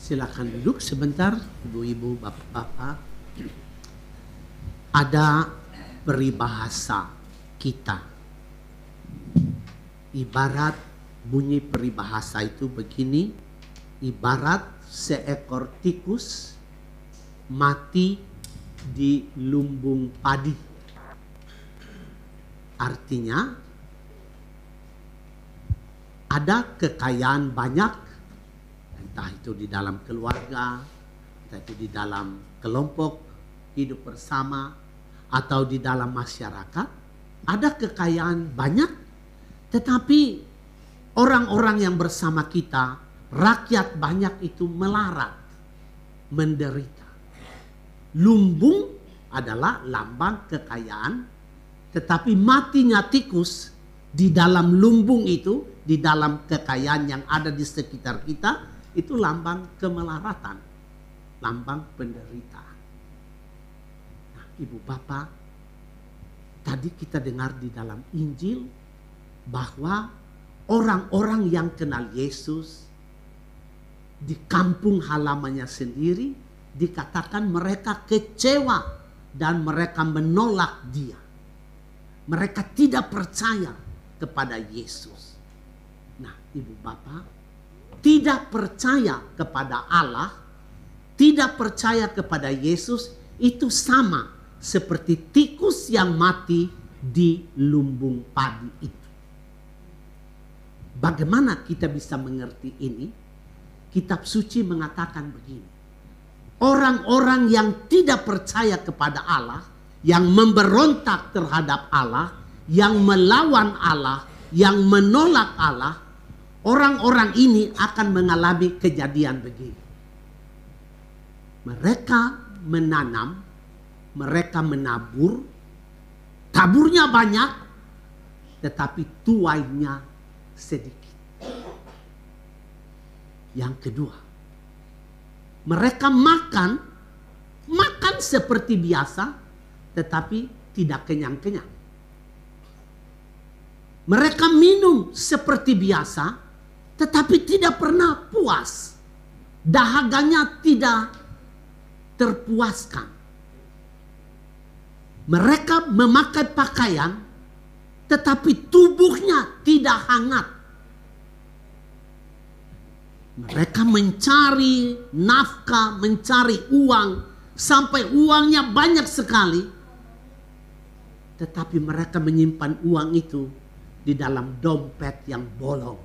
Silakan duduk sebentar, ibu-ibu, bapak-bapak. Ada peribahasa kita. Ibarat bunyi peribahasa itu begini, ibarat seekor tikus mati di lumbung padi. Artinya ada kekayaan banyak, entah itu di dalam keluarga, entah itu di dalam kelompok hidup bersama, atau di dalam masyarakat. Ada kekayaan banyak, tetapi orang-orang yang bersama kita, rakyat banyak itu melarat, menderita. Lumbung adalah lambang kekayaan, tetapi matinya tikus di dalam lumbung itu, di dalam kekayaan yang ada di sekitar kita, itu lambang kemelaratan, lambang penderitaan. Nah, ibu bapak, tadi kita dengar di dalam Injil bahwa orang-orang yang kenal Yesus di kampung halamannya sendiri dikatakan mereka kecewa dan mereka menolak dia. Mereka tidak percaya kepada Yesus. Nah, ibu bapak, tidak percaya kepada Allah, tidak percaya kepada Yesus, itu sama seperti tikus yang mati di lumbung padi itu. Bagaimana kita bisa mengerti ini? Kitab suci mengatakan begini. Orang-orang yang tidak percaya kepada Allah, yang memberontak terhadap Allah, yang melawan Allah, yang menolak Allah, orang-orang ini akan mengalami kejadian begini. Mereka menanam, mereka menabur, taburnya banyak, tetapi tuainya sedikit. Yang kedua, mereka makan seperti biasa, tetapi tidak kenyang-kenyang. Mereka minum seperti biasa, tetapi tidak pernah puas. Dahaganya tidak terpuaskan. Mereka memakai pakaian, tetapi tubuhnya tidak hangat. Mereka mencari nafkah, mencari uang, sampai uangnya banyak sekali. Tetapi mereka menyimpan uang itu di dalam dompet yang bolong,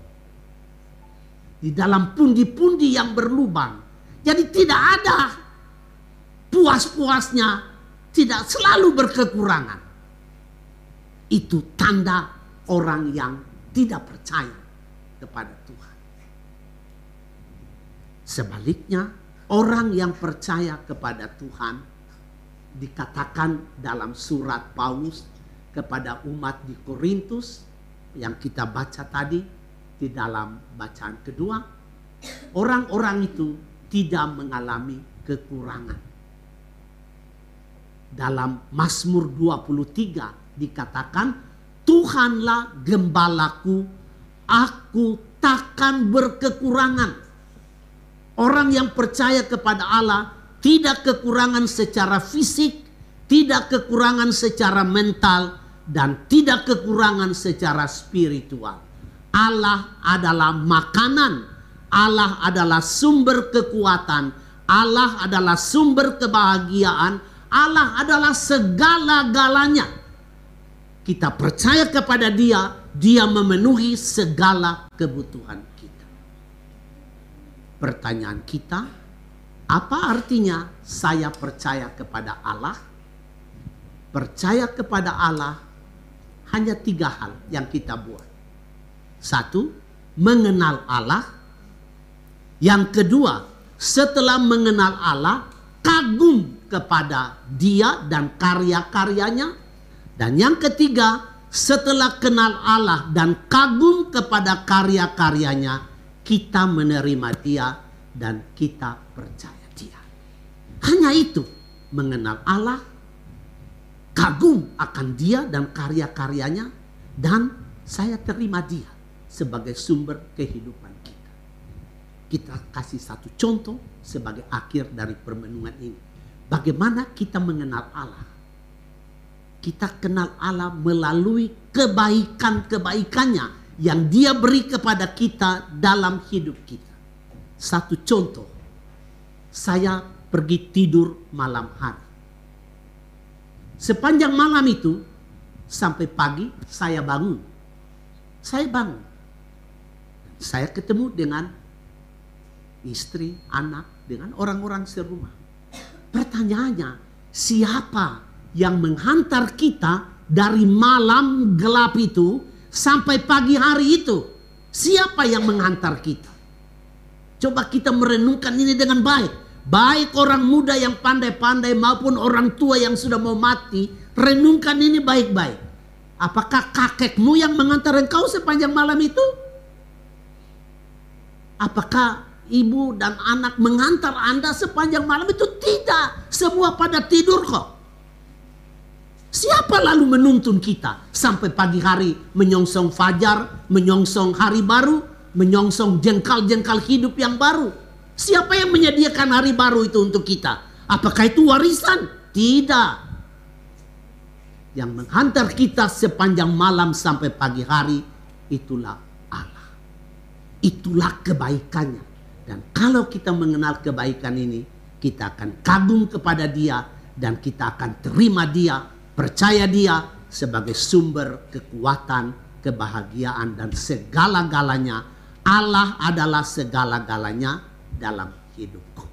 di dalam pundi-pundi yang berlubang. Jadi tidak ada puas-puasnya, tidak selalu berkekurangan. Itu tanda orang yang tidak percaya kepada Tuhan. Sebaliknya, orang yang percaya kepada Tuhan dikatakan dalam surat Paulus kepada umat di Korintus yang kita baca tadi di dalam bacaan kedua, orang-orang itu tidak mengalami kekurangan. Dalam Mazmur 23 dikatakan, Tuhanlah gembalaku, aku takkan berkekurangan. Orang yang percaya kepada Allah tidak kekurangan secara fisik, tidak kekurangan secara mental, dan tidak kekurangan secara spiritual. Allah adalah makanan, Allah adalah sumber kekuatan, Allah adalah sumber kebahagiaan, Allah adalah segala-galanya. Kita percaya kepada Dia, Dia memenuhi segala kebutuhan kita. Pertanyaan kita, apa artinya saya percaya kepada Allah? Percaya kepada Allah hanya 3 hal yang kita buat. 1, mengenal Allah. Yang kedua, setelah mengenal Allah, kagum kepada Dia dan karya-karyanya. Dan yang ketiga, setelah kenal Allah dan kagum kepada karya-karyanya, kita menerima Dia dan kita percaya Dia. Hanya itu, mengenal Allah, kagum akan Dia dan karya-karyanya, dan saya terima Dia sebagai sumber kehidupan kita. kita kasih satu contoh sebagai akhir dari permenungan ini. Bagaimana kita mengenal Allah? Kita kenal Allah melalui kebaikan-kebaikannya yang Dia beri kepada kita dalam hidup kita. Satu contoh, saya pergi tidur malam hari. Sepanjang malam itu sampai pagi saya bangun. Saya bangun. Saya ketemu dengan istri, anak, dengan orang-orang serumah. Pertanyaannya, siapa yang menghantar kita dari malam gelap itu sampai pagi hari itu? Siapa yang menghantar kita? Coba kita merenungkan ini dengan baik. Baik orang muda yang pandai-pandai maupun orang tua yang sudah mau mati, renungkan ini baik-baik. Apakah kakekmu yang mengantar engkau sepanjang malam itu? Apakah ibu dan anak mengantar Anda sepanjang malam itu? Tidak. Semua pada tidur kok. Siapa lalu menuntun kita sampai pagi hari menyongsong fajar, menyongsong hari baru, menyongsong jengkal-jengkal hidup yang baru? Siapa yang menyediakan hari baru itu untuk kita? Apakah itu warisan? Tidak. Yang menghantar kita sepanjang malam sampai pagi hari itulah Allah. Itulah kebaikannya. Dan kalau kita mengenal kebaikan ini, kita akan kagum kepada Dia dan kita akan terima Dia, percaya Dia sebagai sumber kekuatan, kebahagiaan dan segala-galanya. Allah adalah segala-galanya dalam hidupku.